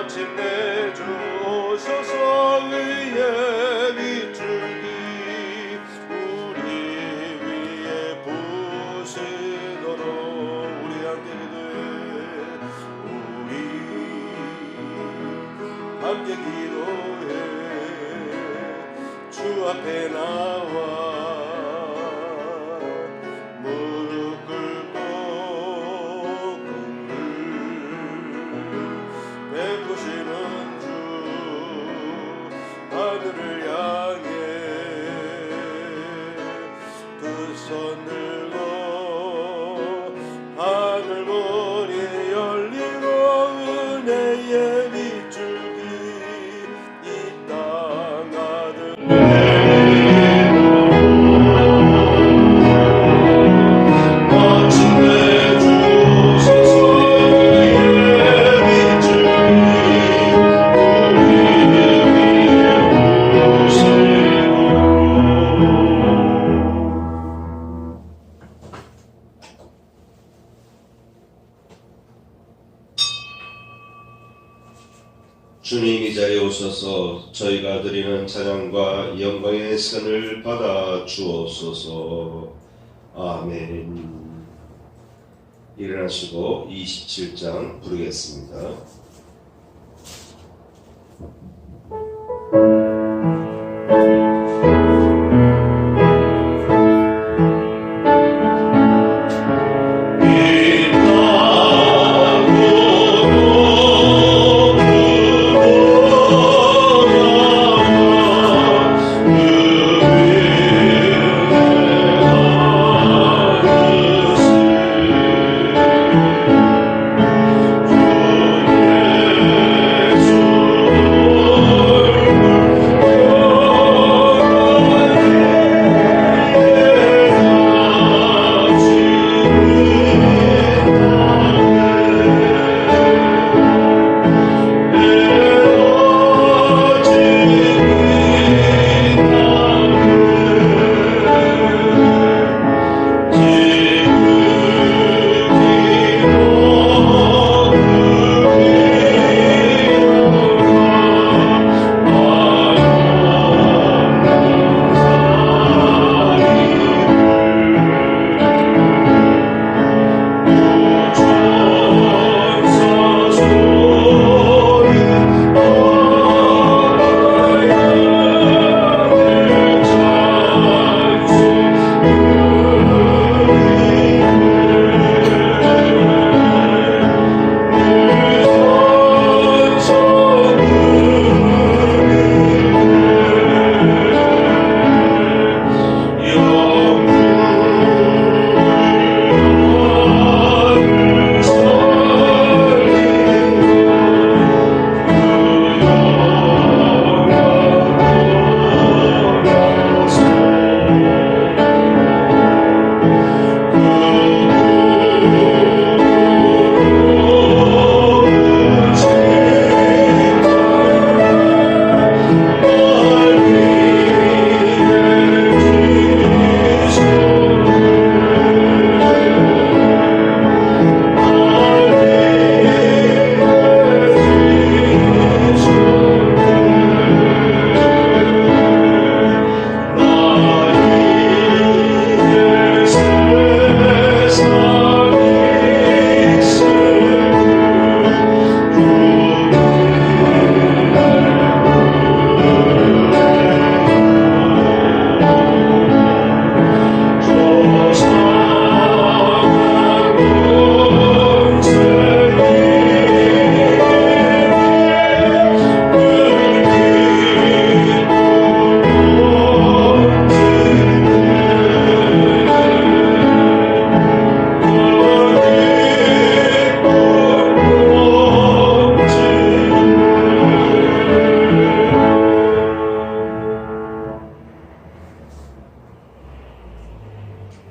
마침내 주 오셔서 의의 밑줄기 우리 위에 부으시도록 우리 함께 기도해 주 앞에 나와 무릎 꿇고 긍휼 베푸시는 주 하늘을 향해 두 손 들고 하늘 문이 열리고 은혜의 밑줄기 이 땅 아들 마침내 주 오셔서 의의 밑줄기 우리 위에 부으시도록 주님 이 자리에 오셔서 저희가 드리는 찬양과 영광의 선을 받아 주옵소서. 아멘. 일어나시고 27장 부르겠습니다.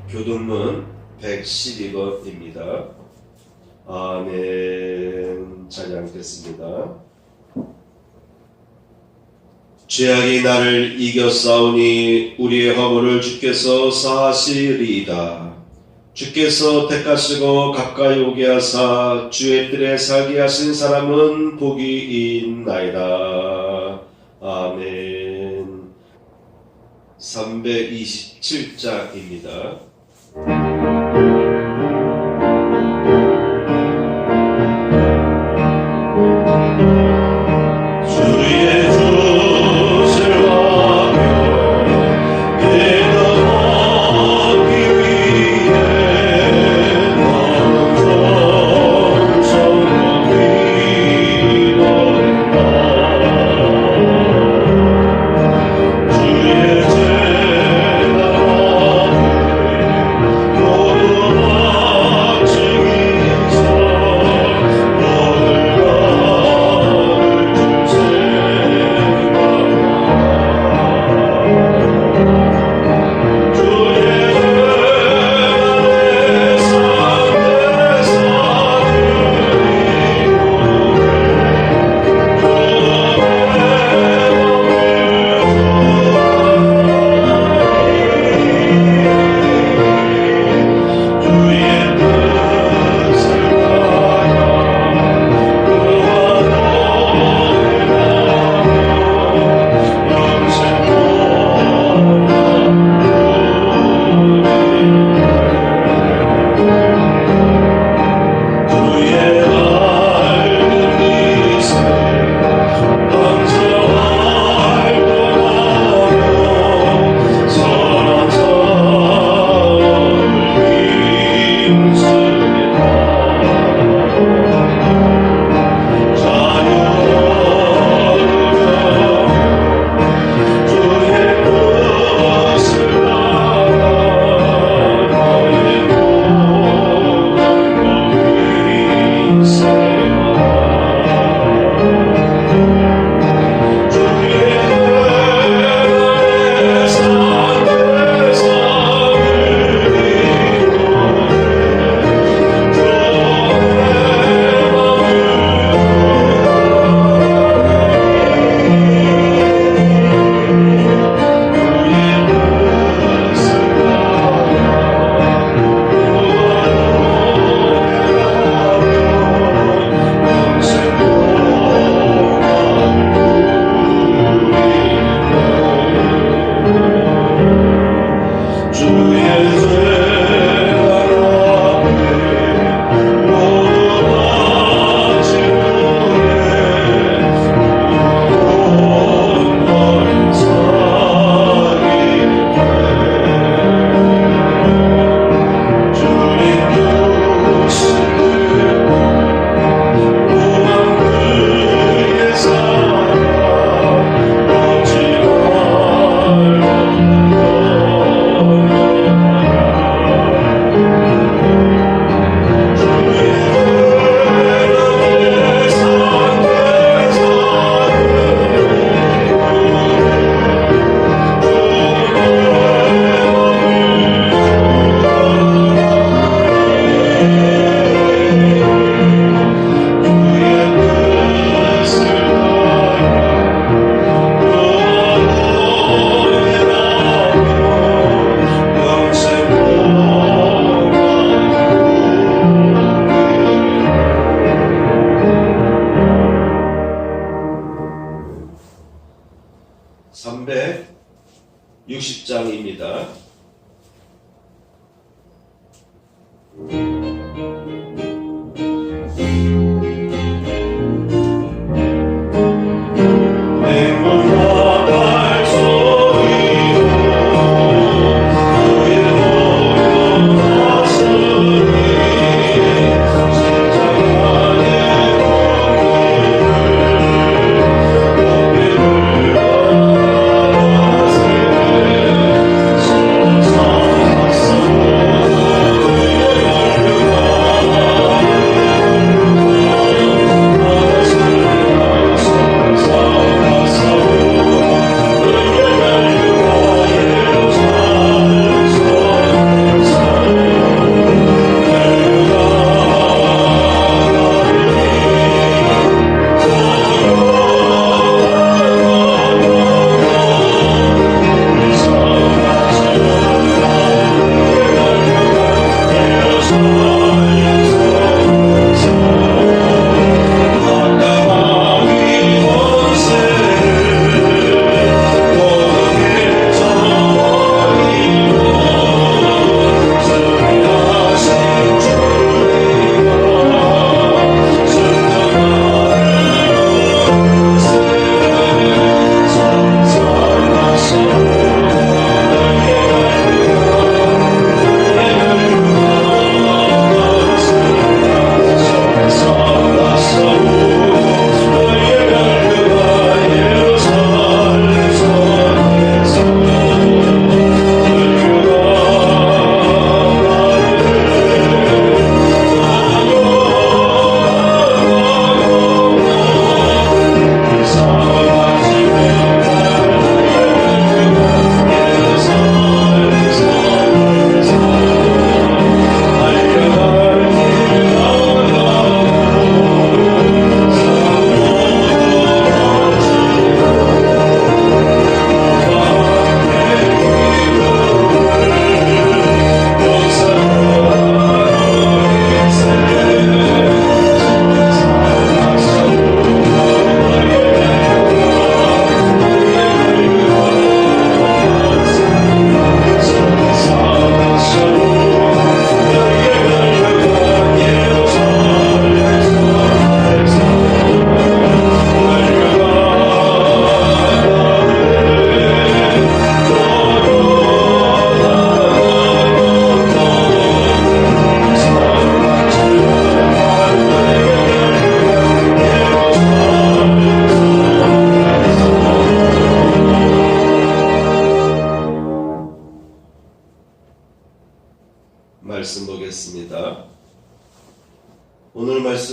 교동문 112번입니다. 아멘. 찬양됐습니다. 죄악이 나를 이겨 싸우니 우리의 허물을 주께서 사하시리이다. 주께서 택하시고 가까이 오게 하사 주의 뜰에 살게 하신 사람은 복이 있나이다. 아멘. 327장입니다. 주의 주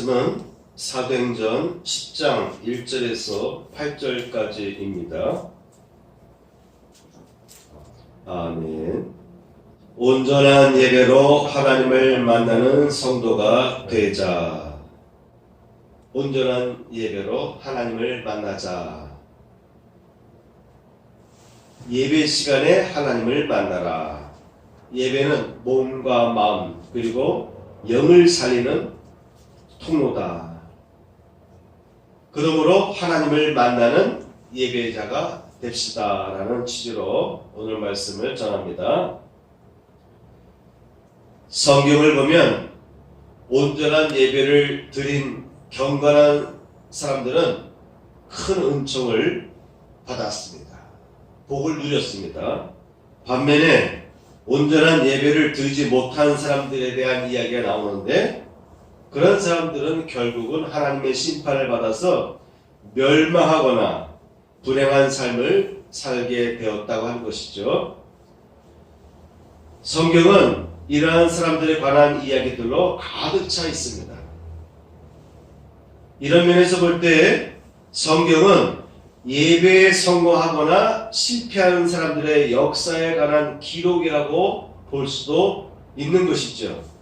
말씀은 사도행전 10장 1절에서 8절까지입니다. 아멘. 온전한 예배로 하나님을 만나는 성도가 되자. 온전한 예배로 하나님을 만나자. 예배 시간에 하나님을 만나라. 예배는 몸과 마음 그리고 영을 살리는 통로다. 그러므로 하나님을 만나는 예배자가 됩시다라는 취지로 오늘 말씀을 전합니다. 성경을 보면 온전한 예배를 드린 경건한 사람들은 큰 은총을 받았습니다. 복을 누렸습니다. 반면에 온전한 예배를 드리지 못한 사람들에 대한 이야기가 나오는데 그런 사람들은 결국은 하나님의 심판을 받아서 멸망하거나 불행한 삶을 살게 되었다고 하는 것이죠. 성경은 이러한 사람들에 관한 이야기들로 가득 차 있습니다. 이런 면에서 볼 때 성경은 예배에 성공하거나 실패하는 사람들의 역사에 관한 기록이라고 볼 수도 있는 것이죠.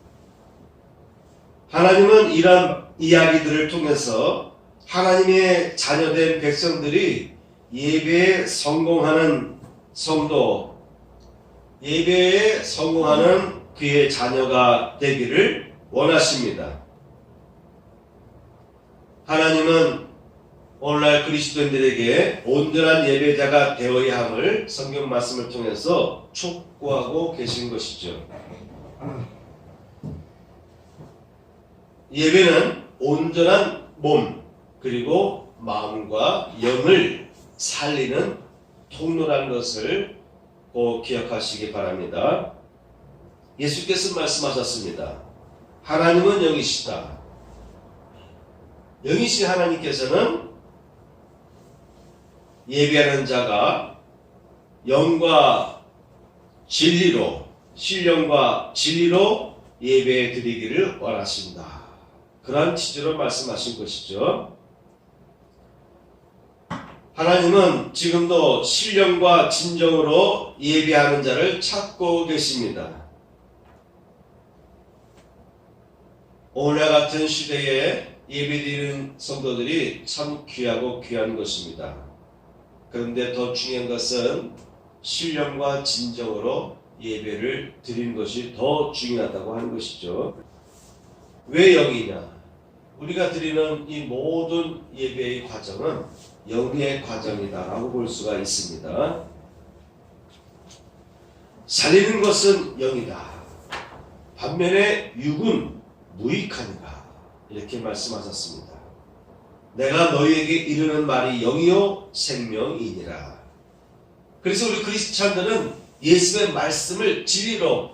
하나님은 이러한 이야기들을 통해서 하나님의 자녀된 백성들이 예배에 성공하는 성도, 예배에 성공하는 그의 자녀가 되기를 원하십니다. 하나님은 오늘날 그리스도인들에게 온전한 예배자가 되어야 함을 성경 말씀을 통해서 촉구하고 계신 것이죠. 예배는 온전한 몸 그리고 마음과 영을 살리는 통로라는 것을 꼭 기억하시기 바랍니다. 예수께서 말씀하셨습니다. 하나님은 영이시다. 영이신 하나님께서는 예배하는 자가 영과 진리로, 신령과 진리로 예배 드리기를 원하신다. 그러한 취지로 말씀하신 것이죠. 하나님은 지금도 신령과 진정으로 예배하는 자를 찾고 계십니다. 오늘 같은 시대에 예배드리는 성도들이 참 귀하고 귀한 것입니다. 그런데 더 중요한 것은 신령과 진정으로 예배를 드리는 것이 더 중요하다고 하는 것이죠. 왜 영이냐? 우리가 드리는 이 모든 예배의 과정은 영의 과정이다라고 볼 수가 있습니다. 살리는 것은 영이다. 반면에 육은 무익하니라. 이렇게 말씀하셨습니다. 내가 너희에게 이르는 말이 영이요 생명이니라. 그래서 우리 그리스찬들은 예수의 말씀을 진리로,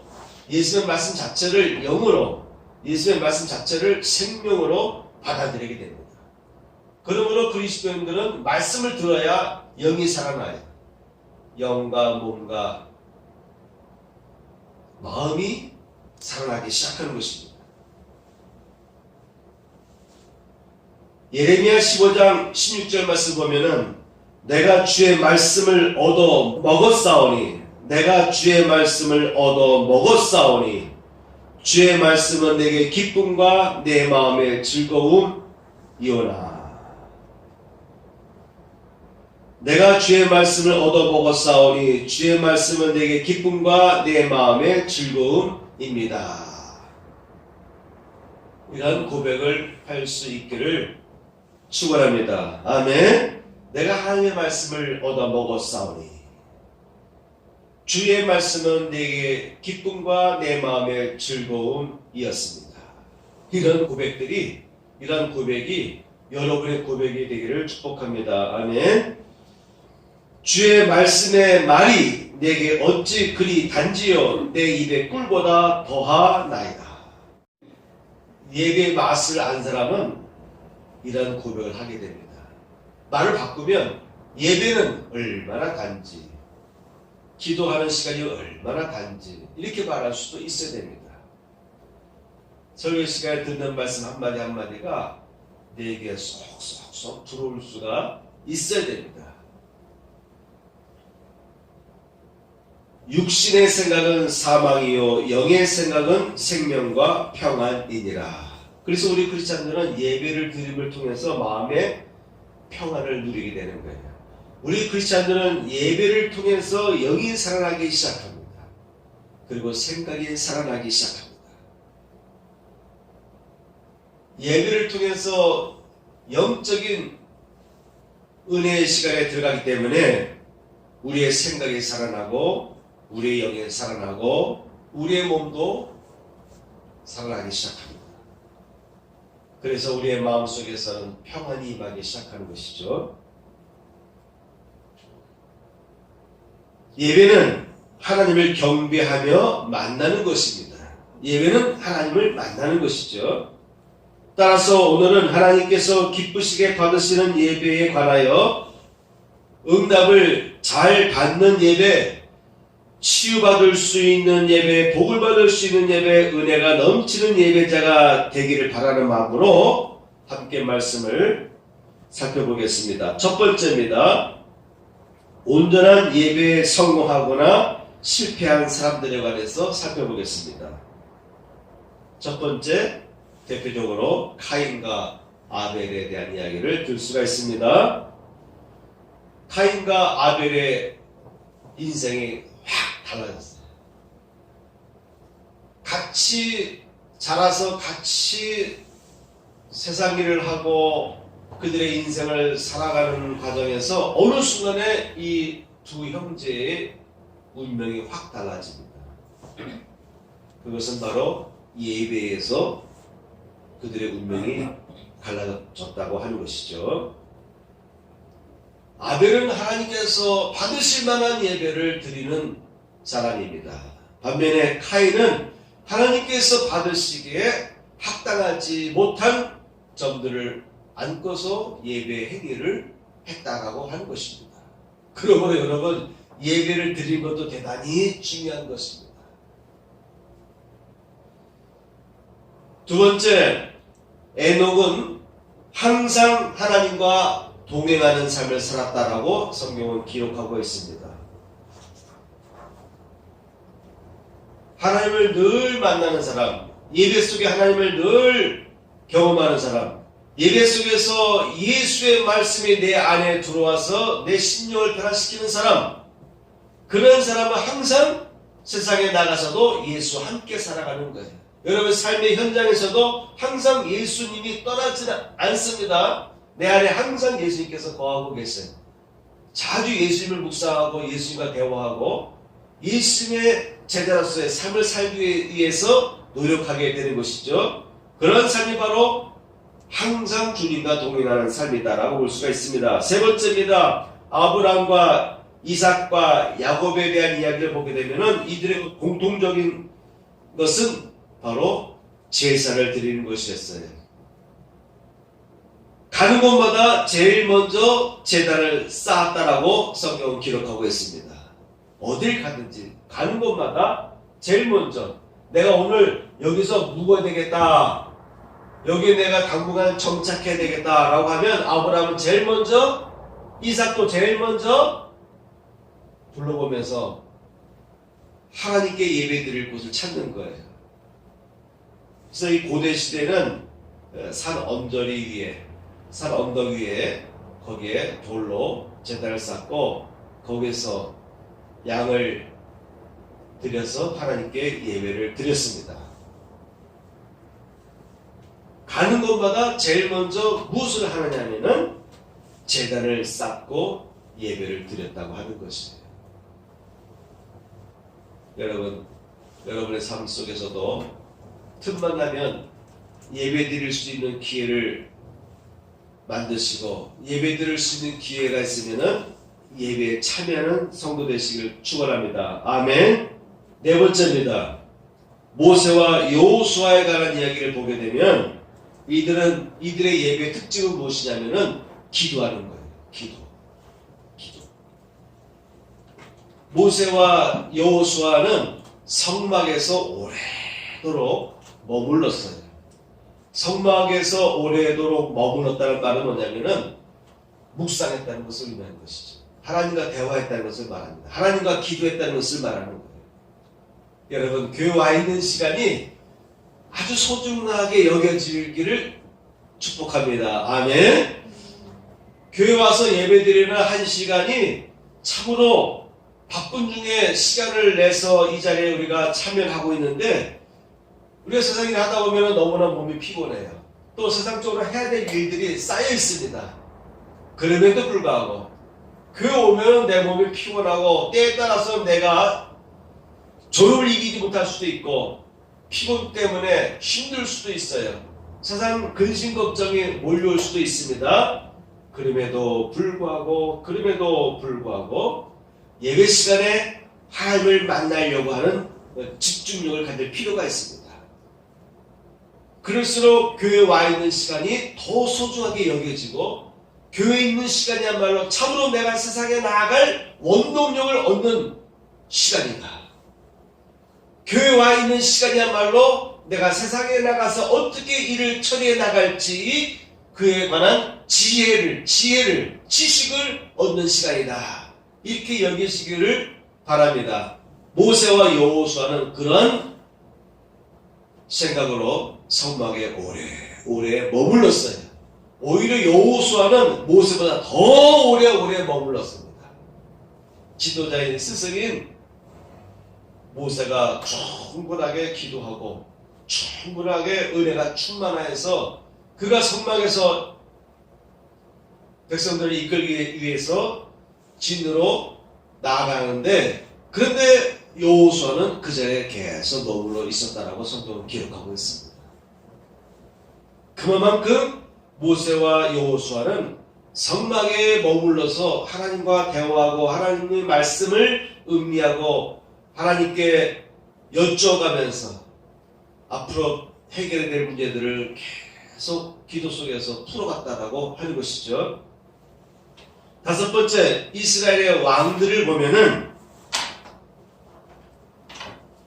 예수의 말씀 자체를 영으로, 예수의 말씀 자체를 생명으로 받아들이게 됩니다. 그러므로 그리스도인들은 말씀을 들어야 영이 살아나요. 영과 몸과 마음이 살아나기 시작하는 것입니다. 예레미야 15장 16절 말씀 보면은 내가 주의 말씀을 얻어 먹었사오니 내가 주의 말씀을 얻어 먹었사오니 주의 말씀은 내게 기쁨과 내 마음의 즐거움이오나. 내가 주의 말씀을 얻어 먹었사오니 주의 말씀은 내게 기쁨과 내 마음의 즐거움입니다. 이런 고백을 할 수 있기를 축원합니다. 아멘. 내가 하나님의 말씀을 얻어 먹었사오니 주의 말씀은 내게 기쁨과 내 마음의 즐거움이었습니다. 이런 고백이 여러분의 고백이 되기를 축복합니다. 아멘. 주의 말씀의 말이 내게 어찌 그리 단지요 내 입의 꿀보다 더하나이다. 예배의 맛을 안 사람은 이런 고백을 하게 됩니다. 말을 바꾸면 예배는 얼마나 단지, 기도하는 시간이 얼마나 단지 이렇게 말할 수도 있어야 됩니다. 설교 시간에 듣는 말씀 한마디 한마디가 내게 쏙쏙쏙 들어올 수가 있어야 됩니다. 육신의 생각은 사망이요 영의 생각은 생명과 평안이니라. 그래서 우리 크리스찬들은 예배를 드림을 통해서 마음의 평안을 누리게 되는 거예요. 우리 크리스찬들은 예배를 통해서 영이 살아나기 시작합니다. 그리고 생각이 살아나기 시작합니다. 예배를 통해서 영적인 은혜의 시간에 들어가기 때문에 우리의 생각이 살아나고 우리의 영이 살아나고 우리의 몸도 살아나기 시작합니다. 그래서 우리의 마음속에서는 평안이 임하기 시작하는 것이죠. 예배는 하나님을 경배하며 만나는 것입니다. 예배는 하나님을 만나는 것이죠. 따라서 오늘은 하나님께서 기쁘시게 받으시는 예배에 관하여 응답을 잘 받는 예배, 치유받을 수 있는 예배, 복을 받을 수 있는 예배, 은혜가 넘치는 예배자가 되기를 바라는 마음으로 함께 말씀을 살펴보겠습니다. 첫 번째입니다. 온전한 예배에 성공하거나 실패한 사람들에 관해서 살펴보겠습니다. 첫 번째, 대표적으로 카인과 아벨에 대한 이야기를 들 수가 있습니다. 카인과 아벨의 인생이 확 달라졌어요. 같이 자라서 같이 세상 일을 하고 그들의 인생을 살아가는 과정에서 어느 순간에 이 두 형제의 운명이 확 달라집니다. 그것은 바로 예배에서 그들의 운명이 갈라졌다고 하는 것이죠. 아벨은 하나님께서 받으실 만한 예배를 드리는 사람입니다. 반면에 카인은 하나님께서 받으시기에 합당하지 못한 점들을 안고서 예배 행위를 했다라고 하는 것입니다. 그러므로 여러분, 예배를 드리는 것도 대단히 중요한 것입니다. 두 번째, 에녹은 항상 하나님과 동행하는 삶을 살았다라고 성경은 기록하고 있습니다. 하나님을 늘 만나는 사람, 예배 속에 하나님을 늘 경험하는 사람, 예배 속에서 예수의 말씀이 내 안에 들어와서 내 심령을 변화시키는 사람, 그런 사람은 항상 세상에 나가서도 예수와 함께 살아가는 거예요. 여러분 삶의 현장에서도 항상 예수님이 떠나지는 않습니다. 내 안에 항상 예수님께서 거하고 계세요. 자주 예수님을 묵상하고 예수님과 대화하고 예수님의 제자로서의 삶을 살기 위해서 노력하게 되는 것이죠. 그런 삶이 바로 항상 주님과 동행하는 삶이다라고 볼 수가 있습니다. 세 번째입니다. 아브라함과 이삭과 야곱에 대한 이야기를 보게 되면 이들의 공통적인 것은 바로 제사를 드리는 것이었어요. 가는 곳마다 제일 먼저 제단을 쌓았다라고 성경은 기록하고 있습니다. 어딜 가든지 가는 곳마다 제일 먼저 내가 오늘 여기서 묵어야 되겠다, 여기 내가 당분간 정착해야 되겠다라고 하면 아브라함은 제일 먼저, 이삭도 제일 먼저 둘러보면서 하나님께 예배드릴 곳을 찾는 거예요. 그래서 이 고대 시대는 산 언덕 위에 거기에 돌로 제단을 쌓고 거기서 양을 드려서 하나님께 예배를 드렸습니다. 가는 곳마다 제일 먼저 무엇을 하느냐면은 제단을 쌓고 예배를 드렸다고 하는 것이에요. 여러분, 여러분의 삶 속에서도 틈만 나면 예배 드릴 수 있는 기회를 만드시고 예배 드릴 수 있는 기회가 있으면은 예배에 참여하는 성도 되시길 축원합니다. 아멘. 네 번째입니다. 모세와 여호수아에 관한 이야기를 보게 되면 이들의 예배의 특징은 무엇이냐면은 기도하는 거예요. 기도. 모세와 여호수아는 성막에서 오래도록 머물렀어요. 성막에서 오래도록 머물렀다는 말은 뭐냐면은 묵상했다는 것을 의미하는 것이죠. 하나님과 대화했다는 것을 말합니다. 하나님과 기도했다는 것을 말하는 거예요. 여러분, 교회 와 있는 시간이 아주 소중하게 여겨지기를 축복합니다. 아멘. 교회 와서 예배드리는 한 시간이 참으로 바쁜 중에 시간을 내서 이 자리에 우리가 참여를 하고 있는데, 우리가 세상 일을 하다 보면 너무나 몸이 피곤해요. 또 세상적으로 해야 될 일들이 쌓여 있습니다. 그럼에도 불구하고 교회 오면 내 몸이 피곤하고 때에 따라서 내가 졸음을 이기지 못할 수도 있고 피곤 때문에 힘들 수도 있어요. 세상 근심 걱정이 몰려올 수도 있습니다. 그럼에도 불구하고 예배 시간에 하나님을 만나려고 하는 집중력을 가질 필요가 있습니다. 그럴수록 교회에 와 있는 시간이 더 소중하게 여겨지고, 교회에 있는 시간이야말로 참으로 내가 세상에 나아갈 원동력을 얻는 시간이다. 교회에 와 있는 시간이야말로 내가 세상에 나가서 어떻게 일을 처리해 나갈지 그에 관한 지식을 얻는 시간이다. 이렇게 여기시기를 바랍니다. 모세와 여호수아는 그런 생각으로 성막에 오래 머물렀어요. 오히려 여호수아는 모세보다 더 오래 머물렀습니다. 지도자인 스승인 모세가 충분하게 기도하고 충분하게 은혜가 충만하여서 그가 성막에서 백성들을 이끌기 위해서 진으로 나아가는데, 그런데 여호수아는 그 자리에 계속 머물러 있었다라고 성경은 기록하고 있습니다. 그만큼 모세와 여호수아는 성막에 머물러서 하나님과 대화하고 하나님의 말씀을 음미하고 하나님께 여쭤가면서 앞으로 해결해야 될 문제들을 계속 기도 속에서 풀어갔다라고 하는 것이죠. 다섯 번째, 이스라엘의 왕들을 보면은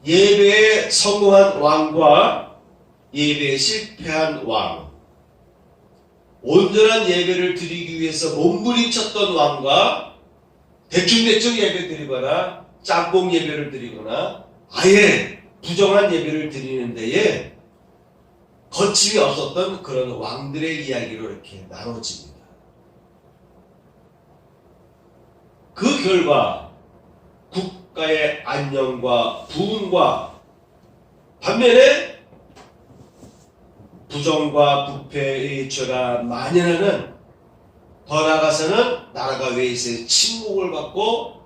예배에 성공한 왕과 예배에 실패한 왕, 온전한 예배를 드리기 위해서 몸부림쳤던 왕과 대충 예배 드리거나 짬뽕 예배를 드리거나 아예 부정한 예배를 드리는 데에 거침이 없었던 그런 왕들의 이야기로 이렇게 나눠집니다. 그 결과 국가의 안녕과 부흥과 반면에 부정과 부패의 죄가 만연하는, 더 나아가서는 나라가 외세의 침묵을 받고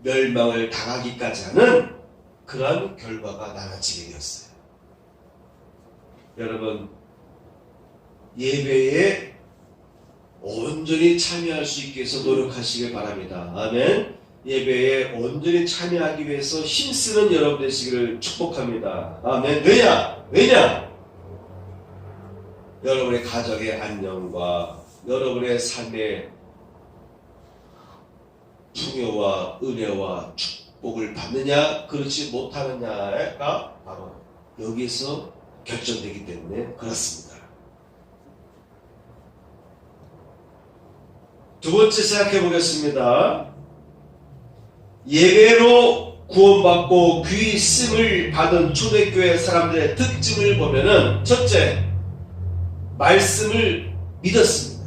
멸망을 당하기까지 하는 그러한 결과가 나눠지게 되었어요. 여러분, 예배에 온전히 참여할 수 있게 해서 노력하시길 바랍니다. 아멘. 예배에 온전히 참여하기 위해서 힘쓰는 여러분 되시기를 축복합니다. 아멘. 왜냐? 여러분의 가정의 안녕과 여러분의 삶의 풍요와 은혜와 축복을 받느냐 그렇지 못하느냐가 바로 여기서 결정되기 때문에 그렇습니다. 두 번째 생각해 보겠습니다. 예배로 구원받고 귀 있음을 받은 초대교회 사람들의 특징을 보면은, 첫째, 말씀을 믿었습니다.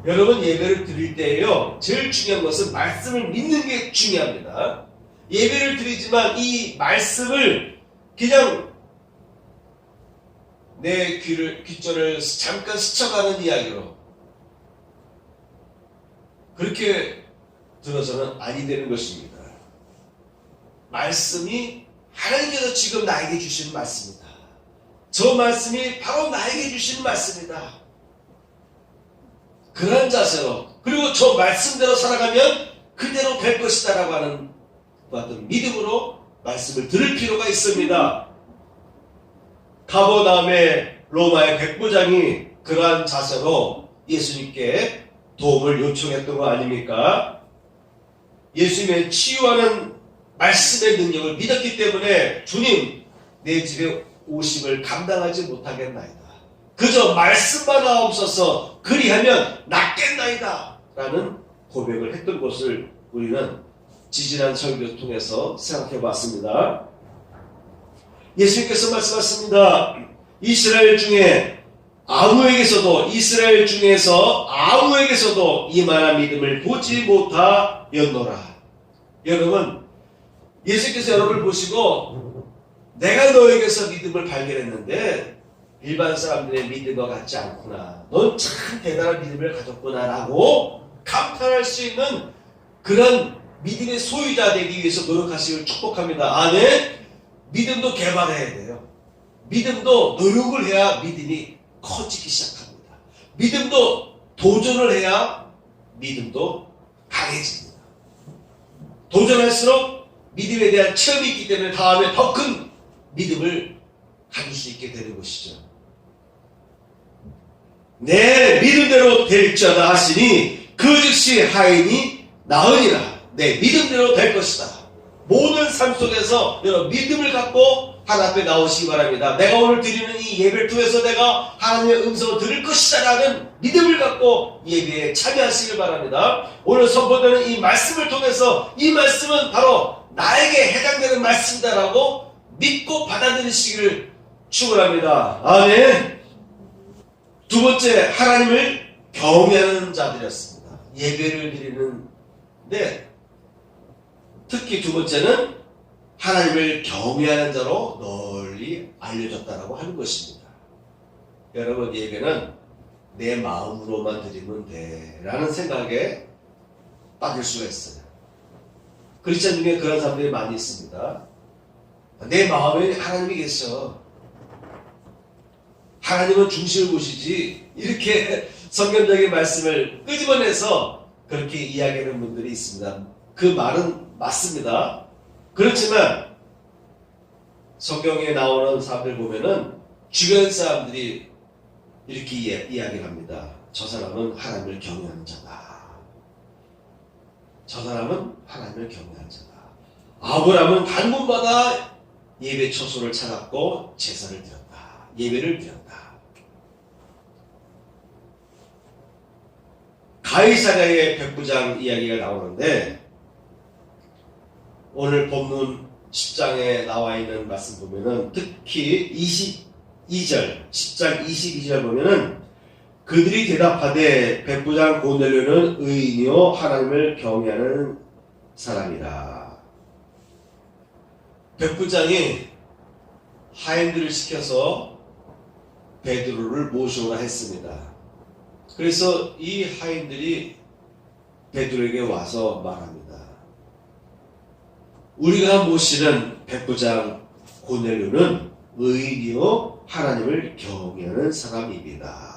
여러분, 예배를 드릴 때에요, 제일 중요한 것은 말씀을 믿는 게 중요합니다. 예배를 드리지만 이 말씀을 그냥 내 귓줄을 잠깐 스쳐가는 이야기로 그렇게 들어서는 아니 되는 것입니다. 말씀이 하나님께서 지금 나에게 주시는 말씀이다. 저 말씀이 바로 나에게 주시는 말씀이다. 그런 자세로, 그리고 저 말씀대로 살아가면 그대로 될 것이다 라고 하는 어떤 믿음으로 말씀을 들을 필요가 있습니다. 가버나움의 로마의 백부장이 그러한 자세로 예수님께 도움을 요청했던 거 아닙니까? 예수님의 치유하는 말씀의 능력을 믿었기 때문에 주님, 내 집에 오심을 감당하지 못하겠나이다. 그저 말씀만 하옵소서 그리하면 낫겠나이다 라는 고백을 했던 것을 우리는 지지난 설교를 통해서 생각해 봤습니다. 예수님께서 말씀하셨습니다. 이스라엘 중에서 아무에게서도 이만한 믿음을 보지 못하였노라. 여러분, 예수님께서 여러분을 보시고 내가 너에게서 믿음을 발견했는데 일반 사람들의 믿음과 같지 않구나. 넌 참 대단한 믿음을 가졌구나 라고 감탄할 수 있는 그런 믿음의 소유자 되기 위해서 노력하시길 축복합니다. 아멘. 믿음도 개발해야 돼요. 믿음도 노력을 해야 믿음이 커지기 시작합니다. 믿음도 도전을 해야 믿음도 강해집니다. 도전할수록 믿음에 대한 체험이 있기 때문에 다음에 더 큰 믿음을 가질 수 있게 되는 것이죠. 내 믿음대로 될지어다 하시니 그 즉시 하인이 나으니라. 내 믿음대로 될 것이다. 모든 삶 속에서 여러분 믿음을 갖고 하나님 앞에 나오시기 바랍니다. 내가 오늘 드리는 이 예배를 통해서 내가 하나님의 음성을 들을 것이다 라는 믿음을 갖고 예배에 참여하시길 바랍니다. 오늘 선포되는 이 말씀을 통해서 이 말씀은 바로 나에게 해당되는 말씀이다라고 믿고 받아들이시기를 축원합니다. 아멘. 두 번째, 하나님을 경외하는 자들이었습니다. 예배를 드리는데 특히 두 번째는 하나님을 경외하는 자로 널리 알려졌다라고 하는 것입니다. 여러분, 예배는 내 마음으로만 드리면 돼 라는 생각에 빠질 수가 있어요. 크리스찬 중에 그런 사람들이 많이 있습니다. 내 마음에 하나님이 계셔. 하나님은 중심을 보시지. 이렇게 성경적인 말씀을 끄집어내서 그렇게 이야기하는 분들이 있습니다. 그 말은 맞습니다. 그렇지만 성경에 나오는 사람들 보면은 주변 사람들이 이렇게 이야기를 합니다. 저 사람은 하나님을 경외하는 자다. 저 사람은 하나님을 경외하는 자다. 아브라함은 단번마다 예배 처소를 찾았고 제사를 드렸다. 예배를 드렸다. 가이사랴의 백부장 이야기가 나오는데 오늘 본문 10장에 나와 있는 말씀 보면은 특히 22절, 10장 22절 보면은 그들이 대답하되 백부장 고넬료는 의인이요 하나님을 경외하는 사람이라. 백부장이 하인들을 시켜서 베드로를 모셔오라 했습니다. 그래서 이 하인들이 베드로에게 와서 말합니다. 우리가 모시는 백부장 고넬료는 의인이요 하나님을 경외하는 사람입니다.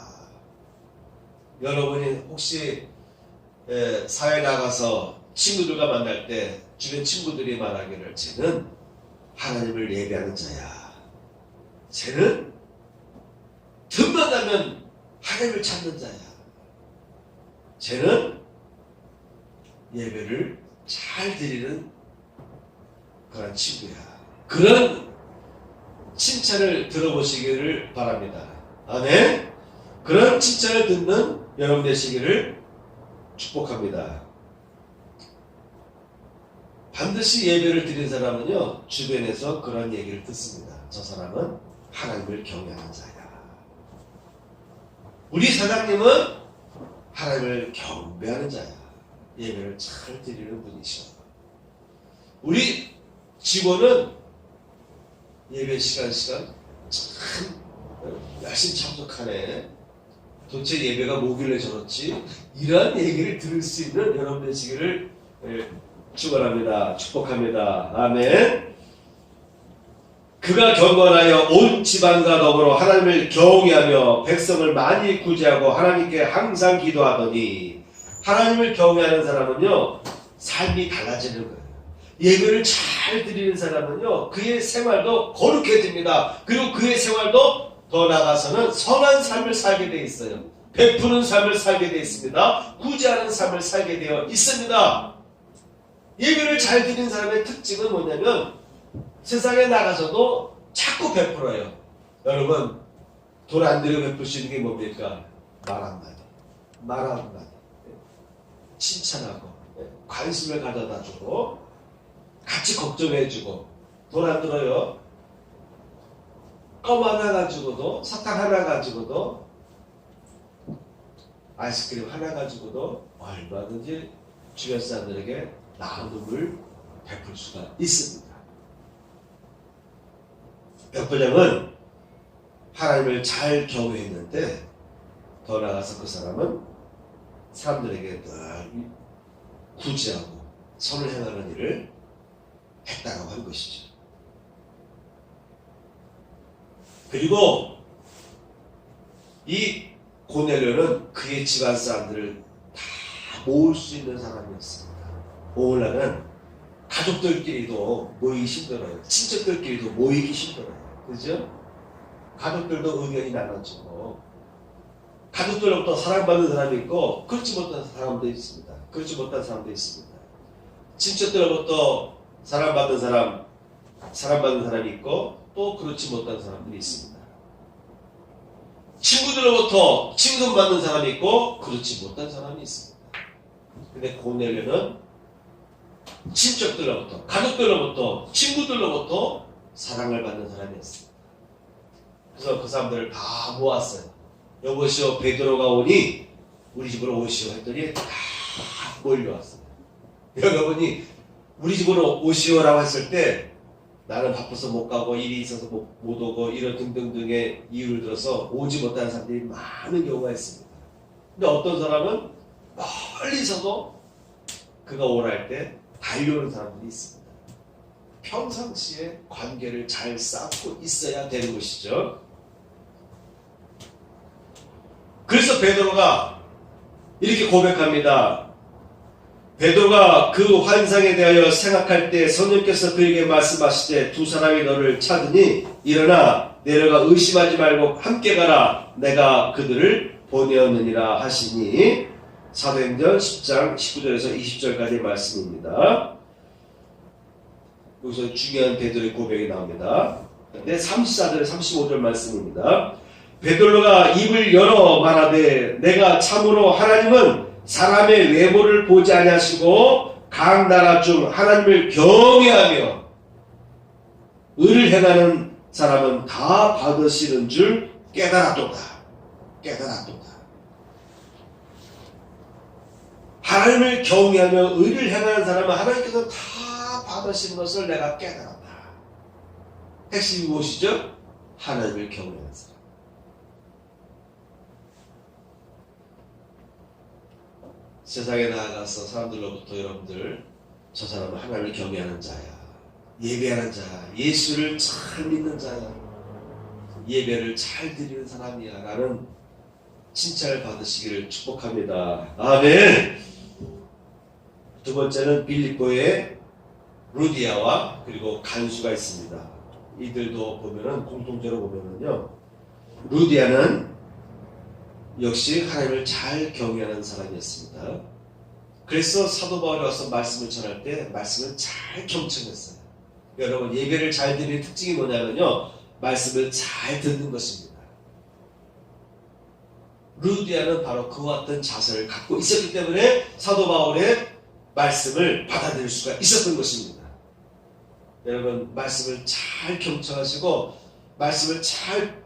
여러분이 혹시 사회 나가서 친구들과 만날 때 주변 친구들이 말하기를 쟤는 하나님을 예배하는 자야. 쟤는 틈만 나면 하나님을 찾는 자야. 쟤는 예배를 잘 드리는 그런 친구야. 그런 칭찬을 들어보시기를 바랍니다. 아멘. 그런 칭찬을 듣는 여러분 되시기를 축복합니다. 반드시 예배를 드린 사람은요 주변에서 그런 얘기를 듣습니다. 저 사람은 하나님을 경외하는 자야. 우리 사장님은 하나님을 경배하는 자야. 예배를 잘 드리는 분이셔. 우리 직원은 예배 시간 참 열심히 참석하네. 도대체 예배가 뭐길래 저렇지? 이러한 얘기를 들을 수 있는 여러분 되시기를 축원합니다. 축복합니다. 아멘. 그가 경건하여 온 지방과 더불어 하나님을 경외하며 백성을 많이 구제하고 하나님께 항상 기도하더니 하나님을 경외하는 사람은요 삶이 달라지는 거예요. 예배를 잘 드리는 사람은요 그의 생활도 거룩해집니다. 그리고 그의 생활도 더 나아가서는 선한 삶을 살게 되어 있어요. 베푸는 삶을 살게 되어 있습니다. 구제하는 삶을 살게 되어 있습니다. 예배를 잘 드리는 사람의 특징은 뭐냐면 세상에 나가서도 자꾸 베풀어요. 여러분 돈 안 들여 베풀 수 있는 게 뭡니까? 말 한마디. 말 한마디. 칭찬하고, 관심을 가져다 주고, 같이 걱정해주고, 돈 안 들어요. 껌 하나 가지고도, 사탕 하나 가지고도, 아이스크림 하나 가지고도 얼마든지 주변 사람들에게 나눔을 베풀 수가 있습니다. 백부장은 하나님을 잘 경외했는데 더 나아가서 그 사람은 사람들에게 늘 구제하고 선을 행하는 일을 했다고 한 것이죠. 그리고 이 고넬료는 그의 집안 사람들을 다 모을 수 있는 사람이었습니다. 모으려면 가족들끼리도 모이기 힘들어요. 친척들끼리도 모이기 힘들어요. 그죠? 가족들도 의견이 나눠지고 가족들로부터 사랑받는 사람이 있고 그렇지 못한 사람도 있습니다. 그렇지 못한 사람도 있습니다. 친척들로부터 사랑받는 사람이 있고 또 그렇지 못한 사람들이 있습니다. 친구들로부터 칭송받는 사람이 있고 그렇지 못한 사람이 있습니다. 근데 고넬료는 친척들로부터, 가족들로부터, 친구들로부터 사랑을 받는 사람이었습니다. 그래서 그 사람들을 다 모았어요. 여보시오 베드로가 오니 우리 집으로 오시오 했더니 다 몰려왔어요. 여러분이 우리 집으로 오시오라고 했을 때 나는 바빠서 못 가고 일이 있어서 못 오고 이런 등등등의 이유를 들어서 오지 못하는 사람들이 많은 경우가 있습니다. 근데 어떤 사람은 멀리서도 그가 오라 할 때 달려오는 사람들이 있습니다. 평상시에 관계를 잘 쌓고 있어야 되는 것이죠. 그래서 베드로가 이렇게 고백합니다. 베드로가 그 환상에 대하여 생각할 때 성령께서 그에게 말씀하시되 두 사람이 너를 찾으니 일어나 내려가 의심하지 말고 함께 가라. 내가 그들을 보내었느니라 하시니 사도행전 10장 19절에서 20절까지의 말씀입니다. 여기서 중요한 베드로의 고백이 나옵니다. 네, 34절 35절 말씀입니다. 베드로가 입을 열어 말하되 내가 참으로 하나님은 사람의 외모를 보지 아니하시고 각 나라 중 하나님을 경외하며 의를 행하는 사람은 다 받으시는 줄 깨달았도다. 하나님을 경외하며 의를 행하는 사람은 하나님께서 다 받으시는 것을 내가 깨달았다. 핵심이 무엇이죠? 하나님을 경외하는 사람. 세상에 나아가서 사람들로부터 여러분들 저 사람은 하나님을 경외하는 자야, 예배하는 자야, 예수를 잘 믿는 자야, 예배를 잘 드리는 사람이야 라는 칭찬을 받으시기를 축복합니다. 아멘. 두 번째는 빌립보에 루디아와 그리고 간수가 있습니다. 이들도 보면은 공통적으로 보면은요, 루디아는 역시 하나님을 잘 경외하는 사람이었습니다. 그래서 사도 바울이 와서 말씀을 전할 때 말씀을 잘 경청했어요. 여러분 예배를 잘 드리는 특징이 뭐냐면요, 말씀을 잘 듣는 것입니다. 루디아는 바로 그와 같은 자세를 갖고 있었기 때문에 사도 바울의 말씀을 받아들일 수가 있었던 것입니다. 여러분 말씀을 잘 경청하시고 말씀을 잘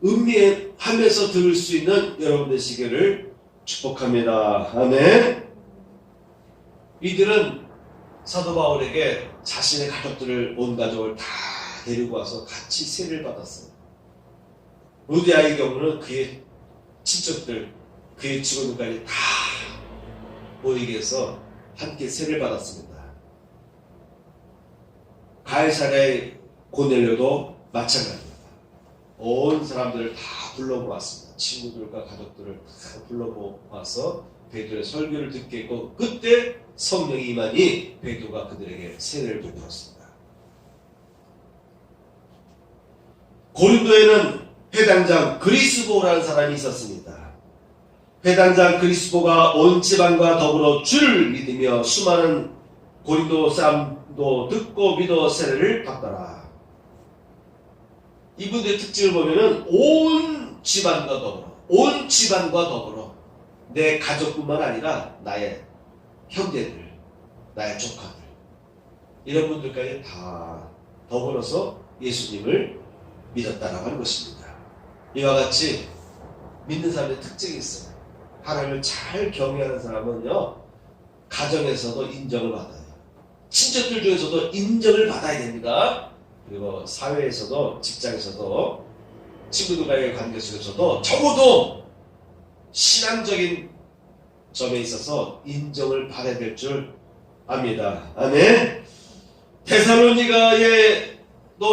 음미하면서 들을 수 있는 여러분 되시기를 축복합니다. 아멘. 이들은 사도 바울에게 자신의 가족들을, 온 가족을 다 데리고 와서 같이 세례를 받았어요. 루디아의 경우는 그의 친척들, 그의 직원들까지 다 모이게 해서 함께 세례를 받았습니다. 가이사랴의 고넬료도 마찬가지입니다. 온 사람들을 다 불러모았습니다. 친구들과 가족들을 다 불러모아서 베드로의 설교를 듣게 했고 그때 성령이 임하니 베드로가 그들에게 세례를 베풀었습니다. 고린도에는 회당장 그리스보라는 사람이 있었습니다. 회당장 그리스보가 온 지방과 더불어 주를 믿으며 수많은 고린도 사람도 듣고 믿어 세례를 받더라. 이분들의 특징을 보면은 온 집안과 더불어, 온 집안과 더불어 내 가족뿐만 아니라 나의 형제들, 나의 조카들, 이런 분들까지 다 더불어서 예수님을 믿었다라고 하는 것입니다. 이와 같이 믿는 사람의 특징이 있어요. 하나님을 잘 경외하는 사람은요, 가정에서도 인정을 받아요. 친척들 중에서도 인정을 받아야 됩니다. 그리고 사회에서도, 직장에서도, 친구들과의 관계 속에서도 적어도 신앙적인 점에 있어서 인정을 받아야 될 줄 압니다. 아멘. 데살로니가에도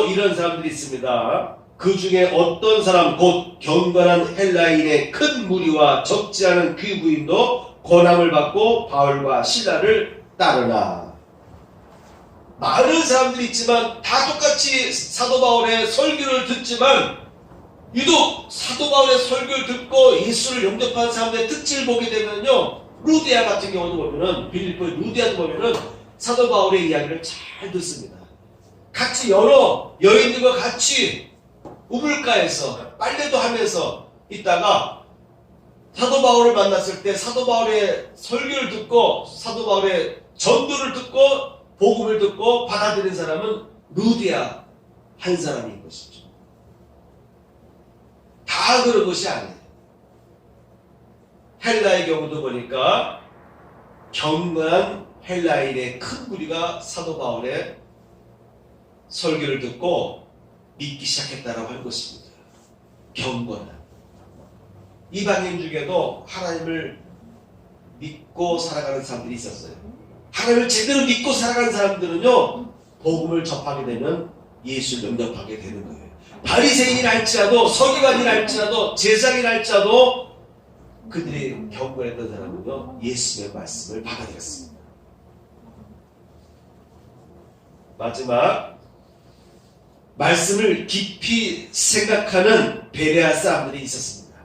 이런 사람들이 있습니다. 그 중에 어떤 사람, 곧 경건한 헬라인의 큰 무리와 적지 않은 그 부인도 고난을 받고 바울과 실라를 따르나. 많은 사람들이 있지만 다 똑같이 사도 바울의 설교를 듣지만, 유독 사도 바울의 설교를 듣고 예수를 영접한 사람들의 특징을 보게 되면요, 루디아 같은 경우는 보면은, 빌립보 루디아도 보면은 사도 바울의 이야기를 잘 듣습니다. 같이 여러 여인들과 같이 우물가에서 빨래도 하면서 있다가 사도 바울을 만났을 때 사도 바울의 설교를 듣고 사도 바울의 전도를 듣고 복음을 듣고 받아들인 사람은 루디아 한 사람인 것이죠. 다 그런 것이 아니에요. 헬라의 경우도 보니까 경건한 헬라인의 큰 무리가 사도 바울의 설교를 듣고 믿기 시작했다라고 하는 것입니다. 경건한. 이방인 중에도 하나님을 믿고 살아가는 사람들이 있었어요. 하나님을 제대로 믿고 살아가는 사람들은요, 복음을 접하게 되면 예수를 영접하게 되는 거예요. 바리새인이라 할지라도, 서기관이라 할지라도, 제사장이라 할지라도 그들이 경건했던 사람은요, 예수의 말씀을 받아들였습니다. 마지막, 말씀을 깊이 생각하는 베레아 사람들이 있었습니다.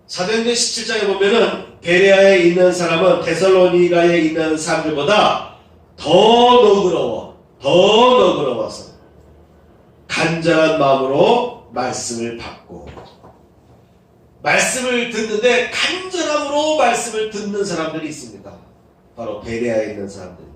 사도행전 17장에 보면은 베레아에 있는 사람은 데살로니가에 있는 사람들보다 더 너그러워서 간절한 마음으로 말씀을 받고, 말씀을 듣는데 간절함으로 말씀을 듣는 사람들이 있습니다. 바로 베레아에 있는 사람들입니다.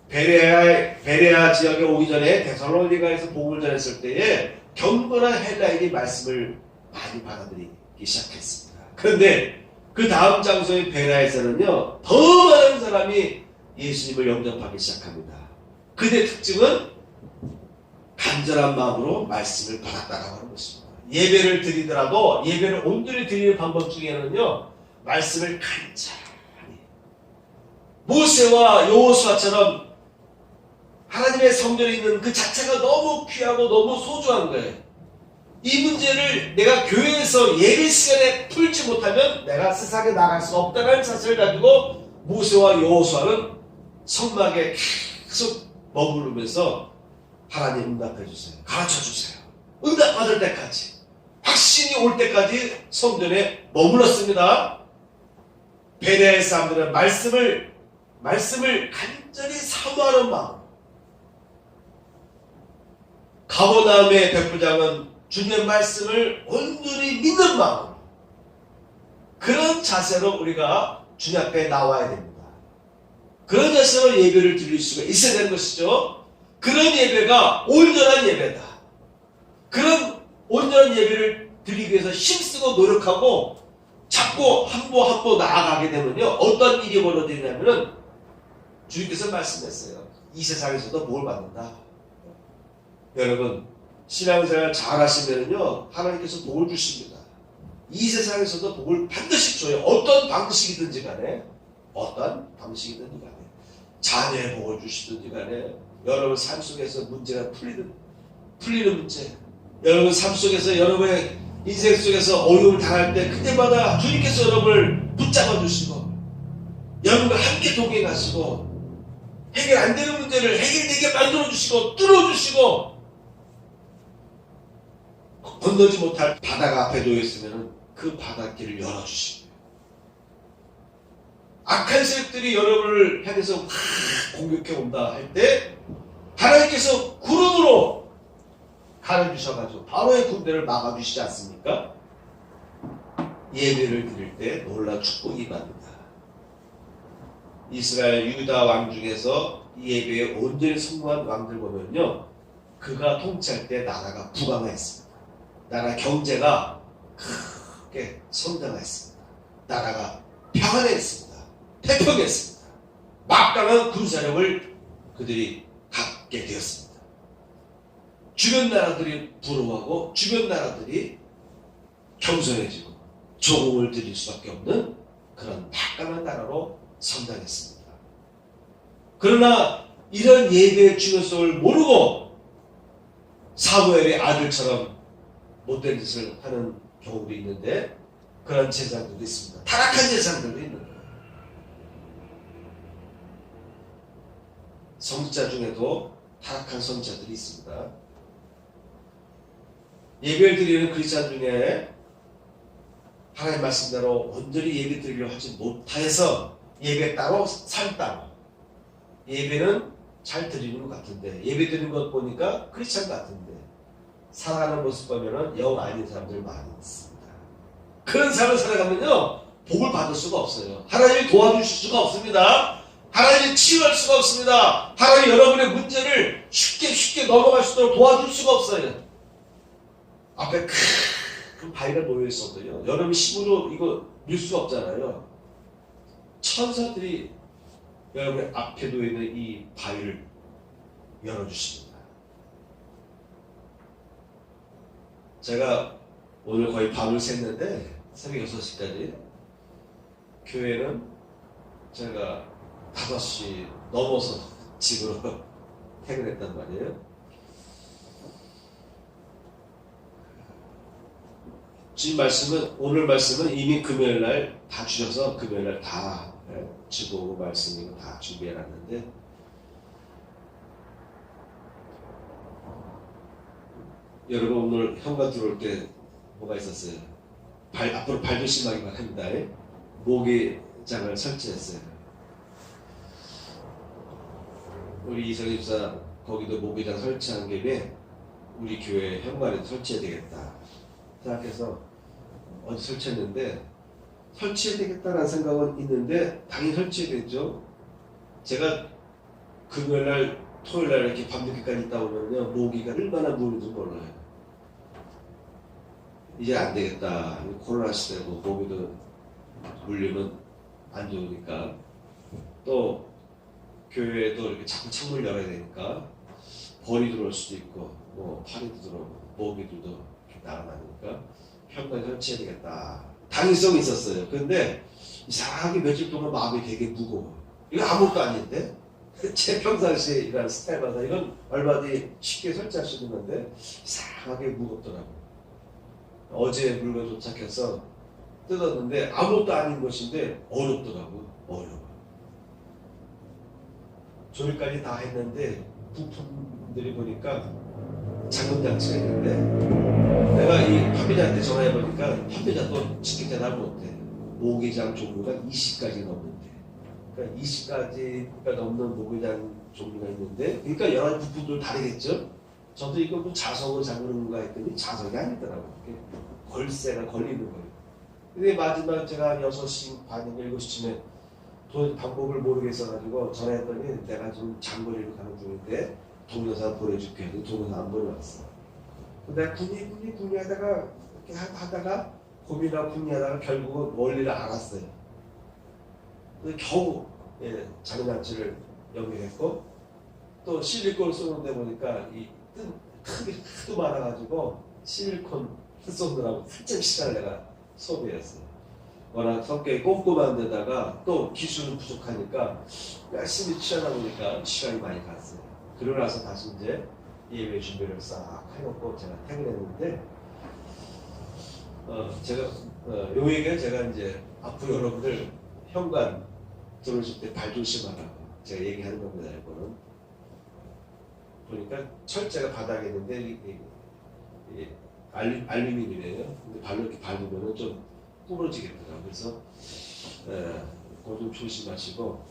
베레아 지역에 오기 전에 데살로니가에서 복음을 전했을 때에 경건한 헬라인이 말씀을 많이 받아들이기 시작했습니다. 그런데 그 다음 장소인 베레아에서는요, 더 많은 사람이 예수님을 영접하기 시작합니다. 그들의 특징은 간절한 마음으로 말씀을 받았다라고 하는 것입니다. 예배를 드리더라도 예배를 온전히 드리는 방법 중에는요, 말씀을 간절히, 모세와 여호수아처럼 하나님의 성전에 있는 그 자체가 너무 귀하고 너무 소중한 거예요. 이 문제를 내가 교회에서 예배 시간에 풀지 못하면 내가 세상에 나갈 수 없다는 자세를 가지고 모세와 여호수아는 성막에 계속 머무르면서 하나님 응답해 주세요, 가르쳐 주세요, 응답 받을 때까지, 확신이 올 때까지 성전에 머물렀습니다. 베레아의 사람들은 말씀을 간절히 사모하는 마음, 가버나움의 백부장은 주님의 말씀을 온전히 믿는 마음, 그런 자세로 우리가 주님 앞에 나와야 됩니다. 그런 자세로 예배를 드릴 수가 있어야 되는 것이죠. 그런 예배가 온전한 예배다. 그런 온전한 예배를 드리기 위해서 힘쓰고 노력하고 자꾸 한 步 한 步 나아가게 되면요, 어떤 일이 벌어지냐면은 주님께서 말씀했어요. 이 세상에서도 복을 받는다. 여러분, 신앙생활 잘 하시면요, 하나님께서 복을 주십니다. 이 세상에서도 복을 반드시 줘요. 어떤 방식이든지 간에, 자녀의 복을 주시든지 간에, 여러분 삶 속에서 문제가 풀리는 문제, 여러분 삶 속에서, 여러분의 인생 속에서 어려움을 당할 때 그때마다 주님께서 여러분을 붙잡아 주시고 여러분과 함께 동행하시고 해결 안 되는 문제를 해결되게 만들어 주시고 뚫어 주시고, 건너지 못할 바다가 앞에 놓여 있으면 그 바닷길을 열어 주시고, 악한 세력들이 여러분을 향해서 공격해 온다 할 때 하나님께서 구름으로 가려주셔가지고 바로의 군대를 막아주시지 않습니까? 예배를 드릴 때 놀라 축복이 받는다. 이스라엘 유다 왕 중에서 예배에 온전히 성공한 왕들 보면요, 그가 통치할 때 나라가 부강했습니다. 나라 경제가 크게 성장했습니다. 나라가 평안했습니다. 태평했습니다. 막강한 군사력을 그들이 갖게 되었습니다. 주변 나라들이 부러워하고 주변 나라들이 겸손해지고 조공을 드릴 수밖에 없는 그런 막강한 나라로 성장했습니다. 그러나 이런 예배의 중요성을 모르고 사무엘의 아들처럼 못된 짓을 하는 경우도 있는데, 그런 제사들도 있습니다. 타락한 제사들도 있는 거예요. 선지자 중에도 타락한 선지자들이 있습니다. 예배를 드리는 크리스찬 중에 하나님 말씀대로 온전히 예배 드리려 하지 못해서 예배 따로 살 따로, 예배는 잘 드리는 것 같은데 예배 드리는 것 보니까 크리스찬 같은데 살아가는 모습 보면은 영 아닌 사람들 많이 있습니다. 그런 삶을 살아가면요 복을 받을 수가 없어요. 하나님이 도와주실 수가 없습니다. 하나님이 치유할 수가 없습니다. 하나님이 여러분의 문제를 쉽게 넘어갈 수 있도록 도와줄 수가 없어요. 앞에 큰 바위가 놓여 있어도요, 여러분 힘으로 이거 밀 수가 없잖아요. 천사들이 여러분의 앞에 놓여 있는 이 바위를 열어주십니다. 제가 오늘 거의 밤을 샜는데 새벽 6시까지, 교회는 제가 5시 넘어서 집으로 퇴근했단 말이에요. 지금 말씀은, 오늘 말씀은 이미 금요일날 다 주셔서 금요일날 다 주고 말씀이고 다 준비해놨는데, 여러분 오늘 현관 들어올 때 뭐가 있었어요? 앞으로 발 조심하기만 합니다. 모기장을 설치했어요. 우리 이성희 집사 거기도 모기장 설치한 김에 우리 교회 현관에 설치해야 되겠다 생각해서 어디 설치했는데, 설치해야 되겠다라는 생각은 있는데 당연히 설치해야겠죠. 제가 금요일날 토요일날 이렇게 밤늦게까지 있다 보면요 모기가 얼마나 무는지 몰라요. 이제 안 되겠다. 코로나 시대고 모기도 물리면 안 좋으니까, 또 교회에도 이렇게 자꾸 창문을 열어야 되니까 벌이 들어올 수도 있고 뭐 파리도 들어오고 모기들도 나가니까 현관에 설치해야 되겠다. 당위성이 있었어요. 근데 이상하게 며칠 동안 마음이 되게 무거워. 이거 아무것도 아닌데? 제 평상시에 이런 스타일마다 이건 얼마든지 쉽게 설치할 수 있는 건데 이상하게 무겁더라고요. 어제 물건 도착해서 뜯었는데 아무것도 아닌 것인데 어렵더라고요. 어려워. 조립까지 다 했는데 부품들이 보니까 잠금장치가 있는데, 내가 이 판매자한테 전화해보니까 판매자도 지킬 대답을 못해. 모기장 종류가 20가지 넘는데, 그러니까 20가지가 넘는 모기장 종류가 있는데, 그러니까 여러 가지 부품들 다르겠죠. 저도 이거 뭐 자석으로 잠그는가 했더니 자석이 아니더라고요. 걸쇠가 걸리는 거예요. 근데 마지막 제가 6시 반인가 7시쯤에 도저히 방법을 모르겠어가지고 전화했더니 내가 지금 장거리로 가는 중인데 동영상 보내줄게 해도 동영상 안 보내왔어. 내가 군이 하다가 이렇게 하다가 고민하고 궁리하다가 결국은 원리를 알았어요. 겨우 장난치를 연결했고, 또 실리콘을 쏘는데 보니까 이 크기 하도 많아가지고 실리콘 쏘느라고 한참 시간을 내가 소비했어요. 워낙 성격이 꼼꼼한 데다가 또 기술은 부족하니까 열심히 취하다 보니까 시간이 많이 갔어요. 그러고 나서 다시 이제 예배 준비를 싹 해놓고 제가 퇴근했는데, 요 얘기는 제가 이제 앞으로 여러분들 현관 들어오실 때 발 조심하라고 제가 얘기하는 겁니다. 이거는 보니까 철제가 바닥에 있는데 이게 알루미늄이에요. 근데 발로 이렇게 밟으면 좀 부러지겠더라고요. 그래서 그거 좀 조심하시고,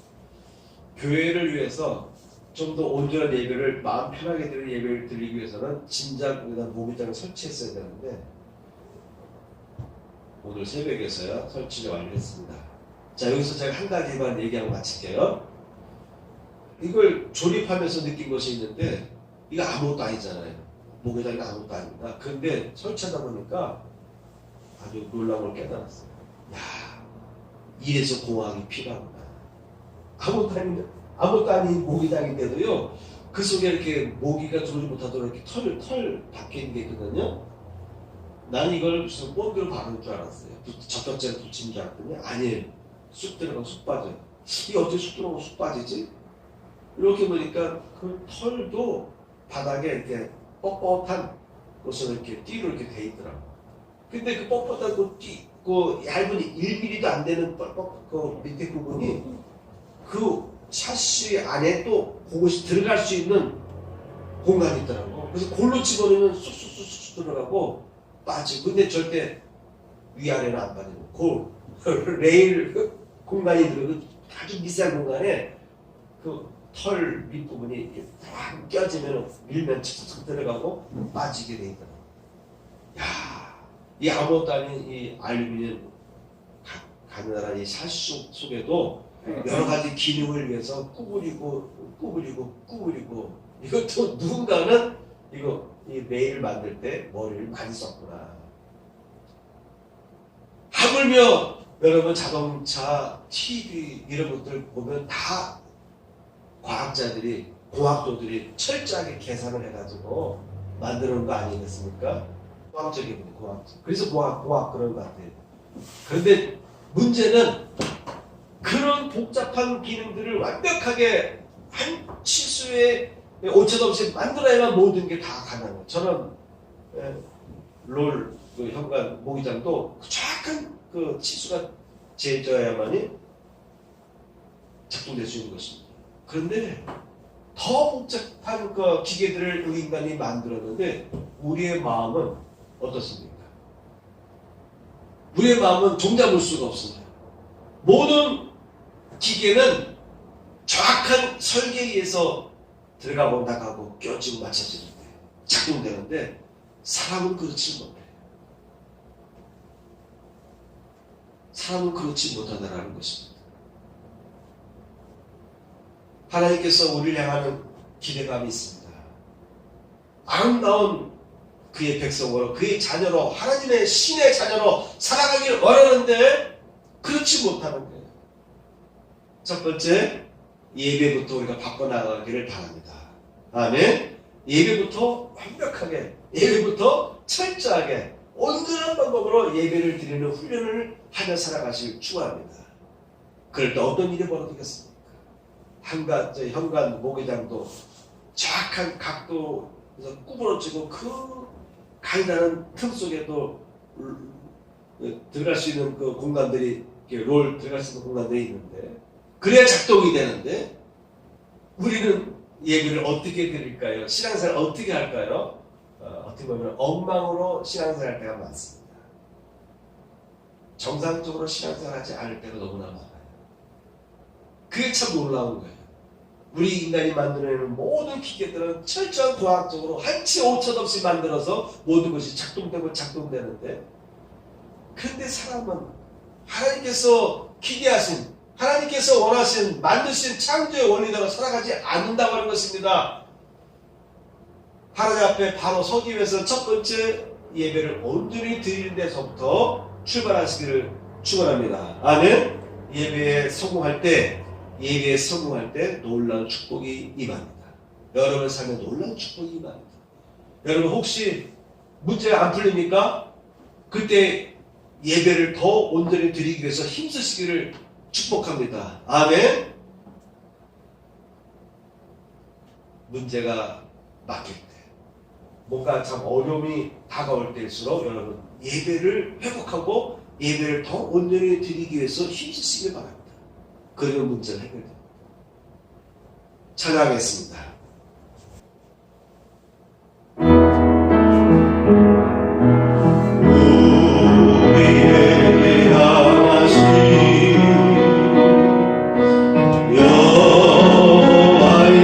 교회를 위해서 좀 더 온전한 예배를 마음 편하게 드리는 예배를 드리기 위해서는 진작 모기장을 설치했어야 되는데 오늘 새벽에서야 설치를 완료했습니다. 자, 여기서 제가 한 가지만 얘기하고 마칠게요. 이걸 조립하면서 느낀 것이 있는데 이거 아무것도 아니잖아요. 모기장이 아무것도 아닙니다. 근데 설치하다 보니까 아주 놀라운 걸 깨달았어요. 야, 이래서 공학이 필요하구나. 아무것도 아닌 모기장인데도요, 그 속에 이렇게 모기가 들어오지 못하도록 이렇게 털 박혀 있는 게 있거든요. 난 이걸 무슨 본드로 바르는 줄 알았어요. 접착제를 붙이는 줄 알았더니 아니에요. 쑥 들어가고 쑥 빠져요. 이게 어떻게 쑥 들어가고 쑥 빠지지? 이렇게 보니까 그 털도 바닥에 이렇게 뻣뻣한 것으로 이렇게 띠로 이렇게 돼 있더라고요. 근데 그 뻣뻣한 그 얇은 1mm도 안 되는 그 밑에 부분이 그 샤시 안에 또 그것이 들어갈 수 있는 공간이 있더라고. 그래서 골로 집어넣으면 쑥쑥쑥쑥 들어가고 빠지고, 근데 절대 위아래는 안 빠지고 그 레일 공간이 들어가고 아주 미세한 공간에 그 털 밑부분이 딱 껴지면 밀면 툭툭 들어가고 빠지게 돼 있더라고. 야, 이 아무것도 아닌 이 알루미늄 가느다란 이 샤시 속에도 여러 가지 기능을 위해서 구부리고 이것도 누군가는 이 레일을 만들 때 머리를 많이 썼구나. 하물며 여러분 자동차, TV 이런 것들 보면 다 과학자들이, 공학도들이 철저하게 계산을 해가지고 만드는 거 아니겠습니까? 과학적인 공학적. 그래서 공학 그런 것 같아요. 그런데 문제는 그런 복잡한 기능들을 완벽하게 한 치수에 오차도 없이 만들어야만 모든 게 다 가능해요. 저는 그 현관 모기장도 정확한 그 치수가 재져야만이 작동될 수 있는 것입니다. 그런데 더 복잡한 그 기계들을 우리 인간이 만들었는데 우리의 마음은 어떻습니까? 우리의 마음은 종잡을 수가 없습니다. 모든 기계는 정확한 설계에 의해서 들어가고 나가고 껴지고 맞춰지는데 작동되는데 사람은 그렇지 못해요. 사람은 그렇지 못하다라는 것입니다. 하나님께서 우리를 향하는 기대감이 있습니다. 아름다운 그의 백성으로, 그의 자녀로, 하나님의 신의 자녀로 살아가기를 원하는데 그렇지 못하는 거예요. 첫 번째, 예배부터 우리가 바꿔나가기를 바랍니다. 아멘. 예배부터 완벽하게, 예배부터 철저하게 온전한 방법으로 예배를 드리는 훈련을 하며 살아가시길 축원합니다. 그럴 때 어떤 일이 벌어지겠습니까? 현관 모기장도 정확한 각도에서 구부러지고 그 가이다는 틈 속에도 들어갈 수 있는 그 공간들이, 롤 들어갈 수 있는 공간들이 있는데 그래야 작동이 되는데 우리는 예배를 어떻게 드릴까요? 신앙생활 어떻게 할까요? 어떻게 보면 엉망으로 신앙생활 할 때가 많습니다. 정상적으로 신앙생활 하지 않을 때가 너무나 많아요. 그게 참 놀라운 거예요. 우리 인간이 만들어내는 모든 기계들은 철저한 과학적으로 한치 오차도 없이 만들어서 모든 것이 작동되는데, 그런데 사람은 하나님께서 기대하신, 하나님께서 원하신, 만드신 창조의 원리대로 살아가지 않는다고 하는 것입니다. 하나님 앞에 바로 서기 위해서 첫 번째 예배를 온전히 드리는 데서부터 출발하시기를 축원합니다. 아멘. 예배에 성공할 때 놀라운 축복이 임합니다. 여러분의 삶에 놀라운 축복이 임합니다. 여러분 혹시 문제가 안 풀립니까? 그때 예배를 더 온전히 드리기 위해서 힘쓰시기를 축복합니다. 아멘. 문제가 막힐 때, 뭔가 참 어려움이 다가올 때일수록 여러분 예배를 회복하고 예배를 더 온전히 드리기 위해서 힘쓰시길 바랍니다. 그러면 문제는 해결됩니다. 찬양하겠습니다. 여호와의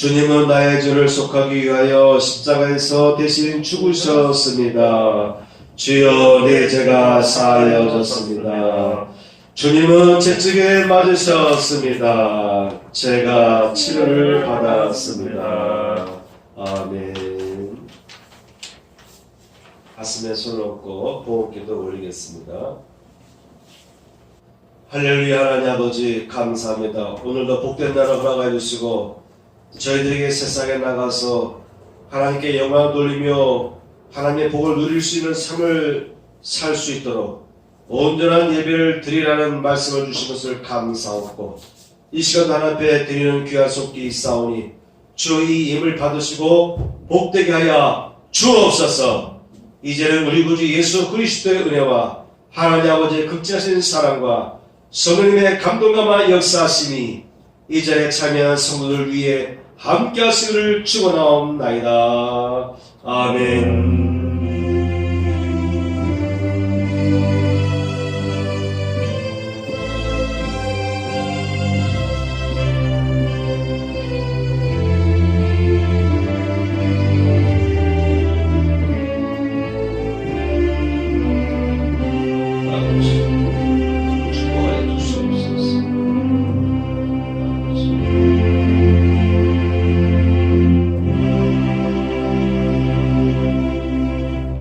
주님은 나의 죄를 속하기 위하여 십자가에서 대신 죽으셨습니다. 주여 내 죄가 사하여졌습니다. 주님은 채찍에 맞으셨습니다. 제가 치료를 받았습니다. 아멘. 가슴에 손을 얹고 보호기도 올리겠습니다. 할렐루야. 하나님 아버지 감사합니다. 오늘도 복된 날을 허락해 주시고 저희들에게 세상에 나가서 하나님께 영광을 돌리며 하나님의 복을 누릴 수 있는 삶을 살 수 있도록 온전한 예배를 드리라는 말씀을 주신 것을 감사하고 이 시간 하나님 앞에 드리는 귀한 손길이 있사오니 주 이 예물 받으시고 복되게 하여 주옵소서. 이제는 우리 구주 예수 그리스도의 은혜와 하나님 아버지의 극진하신 사랑과 성령님의 감동감화 역사하심이 이 자리에 참여한 성도들 위해 함께 하시기를 축원하옵나이다. 아멘.